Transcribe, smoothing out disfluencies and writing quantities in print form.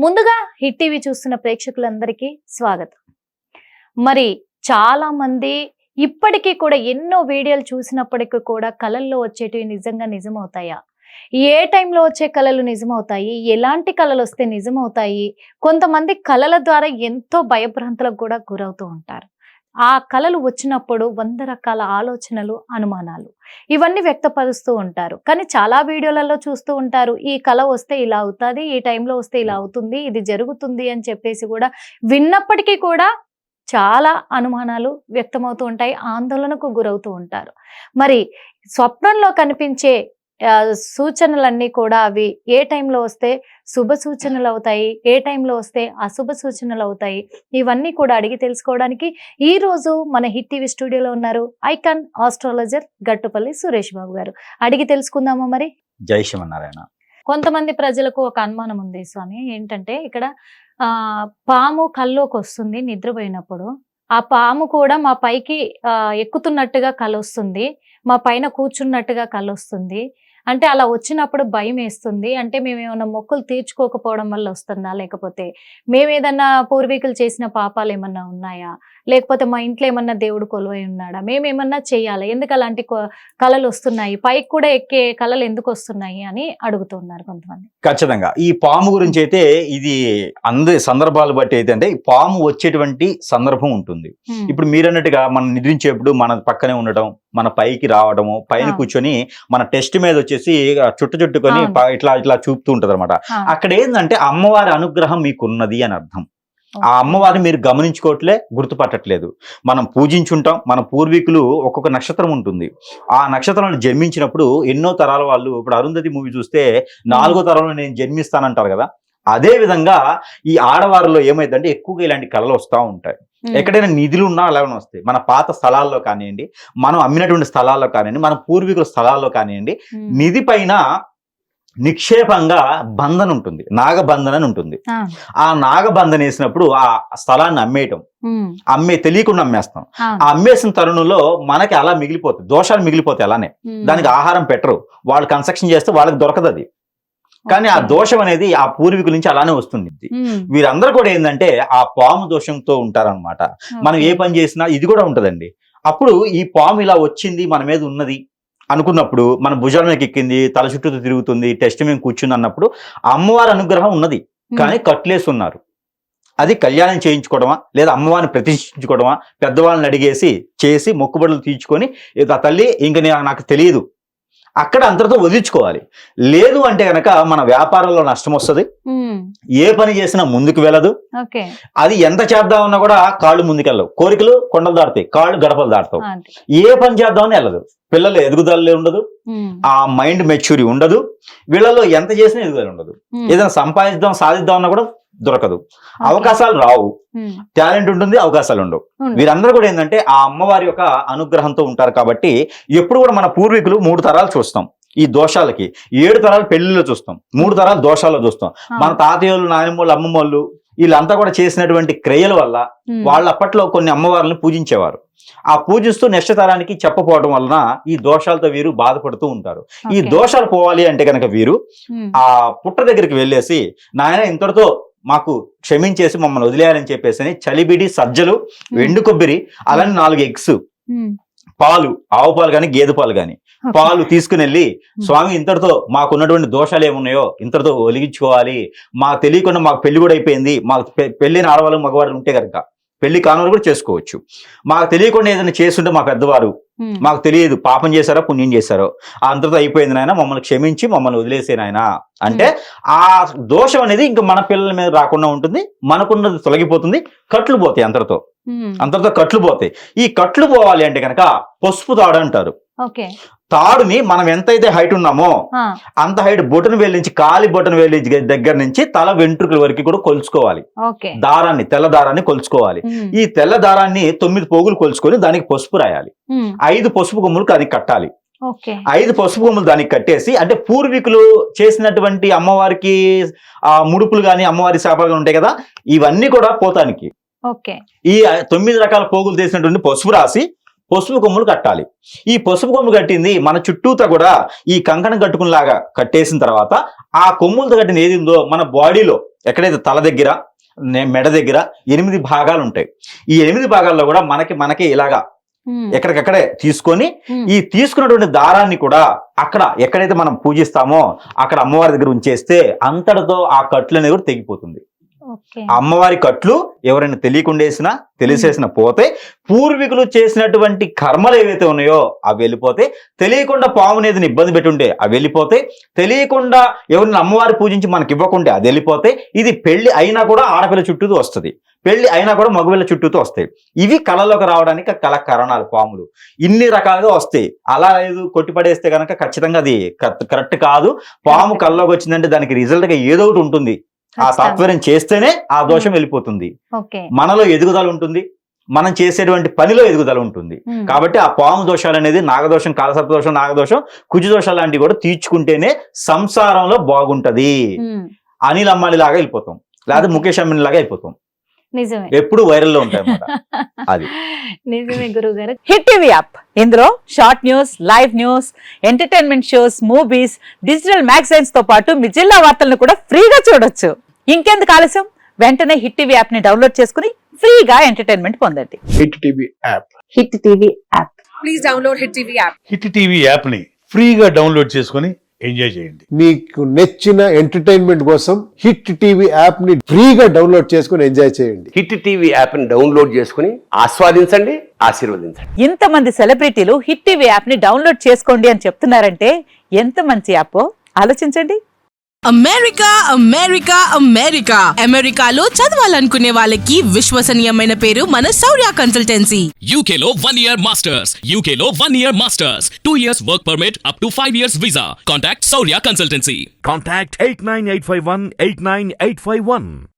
ముందుగా hit TV చూస్తున్న ప్రేక్షకులందరికీ స్వాగతం. మరి చాలా మంది ఇప్పటికీ కూడా ఎన్నో వీడియోలు చూసినప్పటికీ కూడా కళల్లో వచ్చేటివి నిజంగా నిజమవుతాయా? ఏ టైంలో వచ్చే కళలు నిజమవుతాయి? ఎలాంటి కళలు వస్తే నిజమవుతాయి? కొంతమంది కళల ద్వారా ఎంతో భయభ్రాంతులకు కూడా గురవుతూ ఉంటారు. ఆ కళలు వచ్చినప్పుడు 100 రకాల ఆలోచనలు, అనుమానాలు ఇవన్నీ వ్యక్తపరుస్తూ ఉంటారు. కానీ చాలా వీడియోలలో చూస్తూ ఉంటారు, ఈ కళ వస్తే ఇలా అవుతుంది, ఈ టైంలో వస్తే ఇలా అవుతుంది, ఇది జరుగుతుంది అని చెప్పేసి కూడా విన్నప్పటికీ కూడా చాలా అనుమానాలు వ్యక్తమవుతూ ఉంటాయి, ఆందోళనకు గురవుతూ ఉంటారు. మరి స్వప్నంలో కనిపించే సూచనలన్నీ కూడా అవి ఏ టైంలో వస్తే శుభ సూచనలు అవుతాయి, ఏ టైంలో వస్తే అశుభ సూచనలు అవుతాయి, ఇవన్నీ కూడా అడిగి తెలుసుకోవడానికి ఈ రోజు మన హిట్ టీవీ స్టూడియోలో ఉన్నారు ఐకాన్ ఆస్ట్రాలజర్ గట్టుపల్లి సురేష్ బాబు గారు. అడిగి తెలుసుకుందామా? మరి జై శ్రీమన్నారాయణ. కొంతమంది ప్రజలకు ఒక అనుమానం ఉంది స్వామి, ఏంటంటే ఇక్కడ పాము కల్లోకి వస్తుంది నిద్రపోయినప్పుడు, ఆ పాము కూడా మా పైకి ఎక్కుతున్నట్టుగా కల వస్తుంది, మా పైన కూర్చున్నట్టుగా కల వస్తుంది. అంటే అలా వచ్చినప్పుడు భయం వేస్తుంది. అంటే మేము ఏమైనా మొక్కులు తీర్చుకోకపోవడం వల్ల వస్తుందా, లేకపోతే మేము ఏదన్నా పూర్వీకులు చేసిన పాపాలు ఏమన్నా ఉన్నాయా, లేకపోతే మా ఇంట్లో ఏమన్నా దేవుడు కొలువై ఉన్నాడా, మేమేమన్నా చెయ్యాలా, ఎందుకు అలాంటి కళలు వస్తున్నాయి, పైకి కూడా ఎక్కే కళలు ఎందుకు వస్తున్నాయి అని అడుగుతున్నారు కొంతమంది. ఖచ్చితంగా ఈ పాము గురించి అయితే ఇది అందరి సందర్భాలు బట్టి అయితే అంటే పాము వచ్చేటువంటి సందర్భం ఉంటుంది. ఇప్పుడు మీరన్నట్టుగా మనం నిద్రించేప్పుడు మన పక్కనే ఉండటం, మన పైకి రావడము, పైన కూర్చొని మన టెస్ట్ మీద వచ్చేసి చుట్టుకొని ఇట్లా ఇట్లా చూపుతూ ఉంటది అనమాట. అక్కడ ఏంటంటే అమ్మవారి అనుగ్రహం మీకున్నది అని అర్థం. ఆ అమ్మవారిని మీరు గమనించుకోవట్లే, గుర్తుపట్టట్లేదు. మనం పూజించుంటాం, మన పూర్వీకులు ఒక్కొక్క నక్షత్రం ఉంటుంది, ఆ నక్షత్రంలో జన్మించినప్పుడు ఎన్నో తరాల వాళ్ళు, ఇప్పుడు అరుంధతి మూవీ చూస్తే 4వ తరంలో నేను జన్మిస్తానంటారు కదా, అదే విధంగా ఈ ఆడవారిలో ఏమైందంటే ఎక్కువగా ఇలాంటి కళలు వస్తూ ఉంటాయి. ఎక్కడైనా నిధులు ఉన్నా అలాగే వస్తాయి. మన పాత స్థలాల్లో కానివ్వండి, మనం అమ్మినటువంటి స్థలాల్లో కానివ్వండి, మన పూర్వీకుల స్థలాల్లో కానివ్వండి, నిధి పైన నిక్షేపంగా బంధన ఉంటుంది, నాగబంధన అని ఉంటుంది. ఆ నాగబంధన వేసినప్పుడు ఆ స్థలాన్ని అమ్మేయటం, తెలియకుండా అమ్మేస్తాం. ఆ అమ్మేసిన తరుణంలో మనకి అలా మిగిలిపోతాయి, దోషాలు మిగిలిపోతాయి. అలానే దానికి ఆహారం పెట్టరు, వాళ్ళు కన్స్ట్రక్షన్ చేస్తే వాళ్ళకి దొరకదు అది. కానీ ఆ దోషం అనేది ఆ పూర్వీకుల నుంచి అలానే వస్తుంది. వీరందరూ కూడా ఏంటంటే ఆ పాము దోషంతో ఉంటారనమాట. మనం ఏ పని చేసినా ఇది కూడా ఉంటదండి. అప్పుడు ఈ పాము ఇలా వచ్చింది మన మీద ఉన్నది అనుకున్నప్పుడు, మన భుజాల మీద ఎక్కింది, తల చుట్టూ తిరుగుతుంది, టెస్ట్ మేము కూర్చుంది అన్నప్పుడు అమ్మవారి అనుగ్రహం ఉన్నది, కానీ కట్లేసి ఉన్నారు. అది కళ్యాణం చేయించుకోవడమా, లేదా అమ్మవారిని ప్రతిష్ఠించుకోవడమా, పెద్దవాళ్ళని అడిగేసి చేసి మొక్కుబడులు తీర్చుకొని తల్లి ఇంక నాకు తెలియదు అక్కడ అంతటితో వదిలించుకోవాలి. లేదు అంటే గనక మన వ్యాపారంలో నష్టం వస్తుంది, ఏ పని చేసినా ముందుకు వెళ్ళదు. అది ఎంత చేద్దామన్నా కూడా కాళ్ళు ముందుకెళ్ళవు, కోరికలు కొండలు దాటుతాయి, కాళ్ళు గడపలు దాటుతావు. ఏ పని చేద్దామని వెళ్ళదు, పిల్లలు ఎదుగుదల ఉండదు, ఆ మైండ్ మెచ్యూరి ఉండదు, వీళ్ళలో ఎంత చేసినా ఎదుగుదల ఉండదు. ఏదైనా సంపాదిద్దాం సాధిద్దాం అన్నా కూడా దొరకదు, అవకాశాలు రావు. టాలెంట్ ఉంటుంది, అవకాశాలు ఉండవు. వీరందరూ కూడా ఏంటంటే ఆ అమ్మవారి యొక్క అనుగ్రహంతో ఉంటారు. కాబట్టి ఎప్పుడు కూడా మన పూర్వీకులు 3 తరాలు చూస్తాం ఈ దోషాలకి, 7 తరాలు పెళ్లిలో చూస్తాం, 3 తరాలు దోషాల్లో చూస్తాం. మన తాతయ్యలు, నాయనమ్మలు, అమ్మమ్మలు వీళ్ళంతా కూడా చేసినటువంటి క్రియల వల్ల వాళ్ళు అప్పట్లో కొన్ని అమ్మవారిని పూజించేవారు. ఆ పూజిస్తూ నెక్స్ట్ తరానికి చెప్పపోవడం వలన ఈ దోషాలతో వీరు బాధపడుతూ ఉంటారు. ఈ దోషాలు పోవాలి అంటే కనుక వీరు ఆ పుట్ట దగ్గరికి వెళ్ళేసి, నాయన ఇంతటితో మాకు క్షమించేసి మమ్మల్ని వదిలేయాలని చెప్పేసి చలిబిడి, సజ్జలు, ఎండు కొబ్బరి, అలానే 4 ఎగ్స్, పాలు, ఆవు పాలు కానీ గేదె పాలు కానీ పాలు తీసుకుని వెళ్ళి, స్వామి ఇంతటితో మాకున్నటువంటి దోషాలు ఏమున్నాయో ఇంతటితో ఒలిగించుకోవాలి, మాకు తెలియకుండా మాకు పెళ్లి కూడా అయిపోయింది, మాకు పెళ్ళైన ఆడవాళ్ళు మగవాళ్ళు ఉంటే కనుక పెళ్లి కానులు కూడా చేసుకోవచ్చు, మాకు తెలియకుండా ఏదైనా చేస్తుంటే మా పెద్దవారు మాకు తెలియదు పాపం చేశారో పుణ్యం చేశారో, అంతటితో అయిపోయింది నాయన, మమ్మల్ని క్షమించి మమ్మల్ని వదిలేసే నాయన అంటే ఆ దోషం అనేది ఇంకా మన పిల్లల మీద రాకుండా ఉంటుంది, మనకున్నది తొలగిపోతుంది, కట్లు పోతాయి, అంతటితో కట్లు పోతాయి. ఈ కట్లు పోవాలి అంటే కనుక పసుపు తాడు అంటారు. తాడుని మనం ఎంతైతే హైట్ ఉన్నామో అంత హైట్ బొటన వేలు నుంచి, కాలి బొటన వేలు దగ్గర నుంచి తల వెంట్రుకల వరకు కూడా కొలుచుకోవాలి. దారాన్ని, తెల్ల దారాన్ని కొలుచుకోవాలి. ఈ తెల్ల దారాన్ని 9 పోగులు కొలుచుకొని దానికి పసుపు రాయాలి. 5 పసుపు కొమ్ములు అది కట్టాలి. 5 పసుపు కొమ్ములు దానికి కట్టేసి, అంటే పూర్వీకులు చేసినటువంటి అమ్మవారికి ఆ ముడుపులు గాని, అమ్మవారి శాపాలు ఉంటాయి కదా, ఇవన్నీ కూడా పోతానికి ఈ 9 రకాల పోగులు చేసినటువంటి పసుపు రాసి పసుపు కొమ్ములు కట్టాలి. ఈ పసుపు కొమ్ములు కట్టింది మన చుట్టూతా కూడా ఈ కంకణం కట్టుకునేలాగా కట్టేసిన తర్వాత ఆ కొమ్ములతో కట్టిన ఏది ఉందో మన బాడీలో ఎక్కడైతే తల దగ్గర మెడ దగ్గర 8 భాగాలు ఉంటాయి. ఈ 8 భాగాల్లో కూడా మనకి ఇలాగా ఎక్కడికక్కడే తీసుకొని ఈ తీసుకున్నటువంటి దారాన్ని కూడా అక్కడ ఎక్కడైతే మనం పూజిస్తామో అక్కడ అమ్మవారి దగ్గర ఉంచేస్తే అంతటితో ఆ కట్లు అనేది కూడా తెగిపోతుంది. అమ్మవారి కట్లు ఎవరైనా తెలియకుండా వేసినా తెలిసేసిన పోతే, పూర్వీకులు చేసినటువంటి కర్మలు ఏవైతే ఉన్నాయో అవి వెళ్ళిపోతే, తెలియకుండా పాము అనేది ఇబ్బంది పెట్టుంటే అవి వెళ్ళిపోతే, తెలియకుండా ఎవరిని అమ్మవారి పూజించి మనకి ఇవ్వకుంటే అది వెళ్ళిపోతే, ఇది పెళ్లి అయినా కూడా ఆడపిల్ల చుట్టూతో వస్తుంది, పెళ్లి అయినా కూడా మగపిల్ల చుట్టూతో వస్తాయి. ఇవి కళలోకి రావడానికి కళ కారణాలు. పాములు ఇన్ని రకాలుగా వస్తాయి. అలా లేదు కొట్టిపడేస్తే కనుక ఖచ్చితంగా అది కరెక్ట్ కాదు. పాము కళ్ళలోకి వచ్చిందంటే దానికి రిజల్ట్ గా ఏదో ఒకటి ఉంటుంది. ఆ తాత్పర్యం చేస్తేనే ఆ దోషం వెళ్ళిపోతుంది. మనలో ఎదుగుదల ఉంటుంది, మనం చేసేటువంటి పనిలో ఎదుగుదల ఉంటుంది. కాబట్టి ఆ పాము దోషాలు అనేది నాగదోషం, కాలసర్ప దోషం, నాగదోషం, కుజ దోషాలు లాంటివి కూడా తీర్చుకుంటేనే సంసారంలో బాగుంటది. అనిల్ అమ్మాని లాగా వెళ్ళిపోతాం, లేదా ముఖేష్ అమ్మాని లాగా అయిపోతాం. నిజమే, ఎప్పుడు వైరల్లో ఉంటాయి. అది నిజమే గురువు గారు. హిట్ టీవీ యాప్, ఇందులో short news, live news, entertainment shows, movies, digital magazines తో పాటు మీ జిల్లా వార్తలను కూడా ఫ్రీగా చూడొచ్చు. ఇంకెందుకు ఆలస్యం, వెంటనే హిట్ టీవీ యాప్ ని డౌన్లోడ్ చేసుకుని ఫ్రీగా ఎంటర్టైన్మెంట్ పొందండి. Hit TV app. Hit TV app. Please download hit TV app. Hit TV app ని ఫ్రీగా డౌన్లోడ్ చేసుకొని ఎంజాయ్ చేయండి. మీకు నచ్చిన ఎంటర్టైన్మెంట్ కోసం హిట్ టీవీ యాప్ ని ఫ్రీగా డౌన్లోడ్ చేసుకుని ఎంజాయ్ చేయండి. హిట్ టీవీ యాప్ ని డౌన్లోడ్ చేసుకుని ఆస్వాదించండి, ఆశీర్వదించండి. ఇంతమంది సెలబ్రిటీలు హిట్ టీవీ యాప్ ని డౌన్లోడ్ చేసుకోండి అని చెప్తున్నారంటే ఎంత మంచి యాప్ ఆలోచించండి. అమెరికా అమెరికా అమెరికా అమెరికాలో చదవాలనుకునే వాళ్ళకి విశ్వసనీయమైన పేరు మన శౌర్య కన్సల్టెన్సీ. UK లో 1 year masters. UK లో 1 year masters. 2 years work permit up to 5 years visa. Contact Saurya Consultancy. Contact 89851 89851.